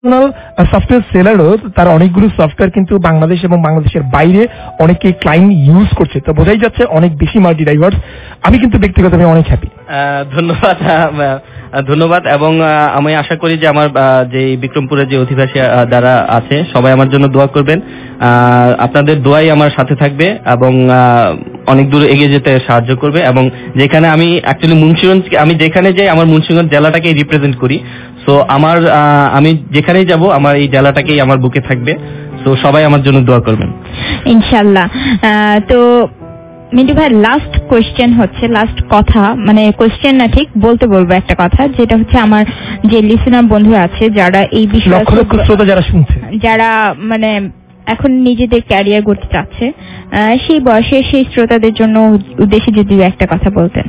Software সেলারও তার অনেকগুলো software কিন্তু বাংলাদেশ এবং বাংলাদেশের বাইরে অনেকে ক্লায়েন্ট ইউজ করছে, তো বোঝাই যাচ্ছে অনেক বেশি মাল্টি ডাইভার্স। আমি কিন্তু ব্যক্তিগতভাবে অনেক হ্যাপি। ধন্যবাদ এবং আমি আশা করি যে আমার যে বিক্রমপুরের যে অধিবাসী যারা আছে সবাই আমার জন্য দোয়া করবেন। আপনাদের দোয়াই আমার সাথে থাকবে এবং অনেক দূর এগিয়ে যেতে সাহায্য করবে। এবং যেখানে আমি অ্যাকচুয়ালি মুন্সিগঞ্জ, আমি যেখানে যাই আমার মুন্সিগঞ্জ জেলাটাকে রিপ্রেজেন্ট করি। সো আমি যেখানেই যাব আমার এই জেলাটাকেই আমার বুকে থাকবে। সো সবাই আমার জন্য দোয়া করবেন ইনশাআল্লাহ। তো মিন্টু ভাই লাস্ট কোয়েশ্চেন হচ্ছে, লাস্ট কথা, মানে কোয়েশ্চেন না ঠিক বলতে বলবো একটা কথা, যেটা হচ্ছে আমার যে লিসেনার বন্ধু আছে যারা এই বিষয়ে যারা শুনছে, যারা মানে এখন নিজেদের ক্যারিয়ার গড়তে চাচ্ছে, সেই বয়সে সেই শ্রোতাদের জন্য উদ্দেশ্যে যদি একটা কথা বলতেন।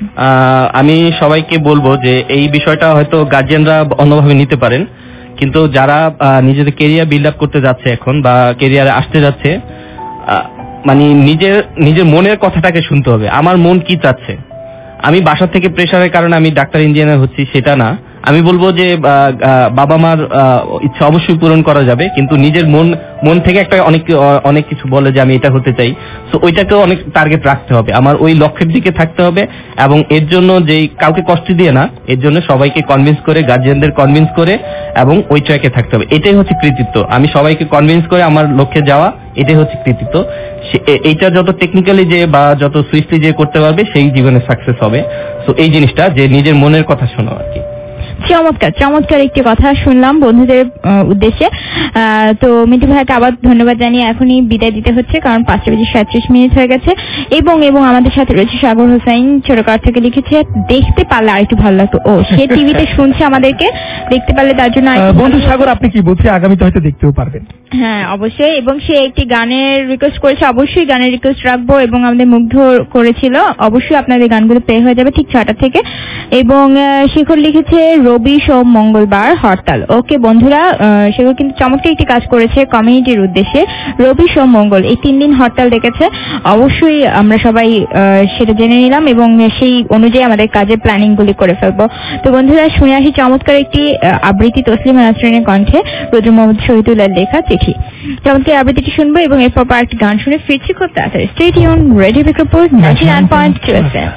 আমি সবাইকে বলবো যে এই বিষয়টা হয়তো গার্জিয়ানরা অন্যভাবে নিতে পারেন, কিন্তু যারা নিজেদের ক্যারিয়ার বিল্ড আপ করতে যাচ্ছে এখন বা ক্যারিয়ারে আসতে যাচ্ছে, মানে নিজের মনের কথাটাকে শুনতে হবে। আমার মন কি চাচ্ছে, আমি বাসা থেকে প্রেশারের কারণে আমি ডাক্তার ইঞ্জিনিয়ার হচ্ছি সেটা না। আমি বলবো যে বাবা মার ইচ্ছা অবশ্যই পূরণ করা যাবে, কিন্তু নিজের মন থেকে একটা অনেক কিছু বলে যে আমি এটা হতে চাই, তো ওইটাকেও অনেক টার্গেট রাখতে হবে, আমার ওই লক্ষ্যের দিকে থাকতে হবে। এবং এর জন্য যে কাউকে কষ্ট দিয়ে না, এর জন্য সবাইকে কনভিন্স করে, গার্জিয়ানদের কনভিন্স করে এবং ওই ট্র্যাকে থাকতে হবে। এটাই হচ্ছে কৃতিত্ব। আমি সবাইকে কনভিন্স করে আমার লক্ষ্যে যাওয়া, এটাই হচ্ছে কৃতিত্ব। এইটা যত টেকনিক্যালি যে বা যত সুইফটলি যে করতে পারবে সেই জীবনে সাকসেস হবে। সো এই জিনিসটা যে নিজের মনের কথা শোনা আর কি। চমৎকার একটি কথা শুনলাম বন্ধুদের উদ্দেশ্যে। তো মিন্টু ভাইকে আবার ধন্যবাদ জানিয়ে এখনই বিদায় দিতে হচ্ছে, কারণ 5:37 হয়ে গেছে। এবং আমাদের সাথে রয়েছে সাগর হোসেন, ছোটকার থেকে লিখেছে, দেখতে পারলে আরেকটু ভালো লাগতো। ও সে টিভিতে শুনছে আমাদেরকে, দেখতে পারলে তার জন্য। বন্ধু সাগর আপনি কি বলছে, আগামীতে হয়তো দেখতেও পারবেন। হ্যাঁ অবশ্যই। এবং সে একটি গানের রিকোয়েস্ট করেছে, অবশ্যই গানের রিকোয়েস্ট রাখবো। এবং আমাদের মুগ্ধ করেছিল, অবশ্যই আপনাদের গানগুলো প্লে হয়ে যাবে ঠিক 6টা থেকে। এবং শেখর লিখেছে রবি সোম মঙ্গলবার হরতাল। ওকে বন্ধুরা, শেখর কিন্তু চমৎকার একটি কাজ করেছে কমিউনিটির উদ্দেশ্যে। রবি সোম মঙ্গল এই 3 দিন হরতাল ডেকেছে, অবশ্যই আমরা সবাই সেটা জেনে নিলাম এবং সেই অনুযায়ী আমাদের কাজের প্ল্যানিং গুলি করে ফেলবো। তো বন্ধুরা শুনে আসি চমৎকার একটি আবৃত্তি তসলিমা নাসরিনের কণ্ঠে, রোজু মোহাম্মদ শহীদুল্লাহ লেখা চিঠি। চমৎকার আবৃত্তিটি শুনবো এবং এরপর একটি গান শুনে ফিরছি খুব তাড়াতাড়ি। Stay tune, radio Bikrampur 99.2 FM।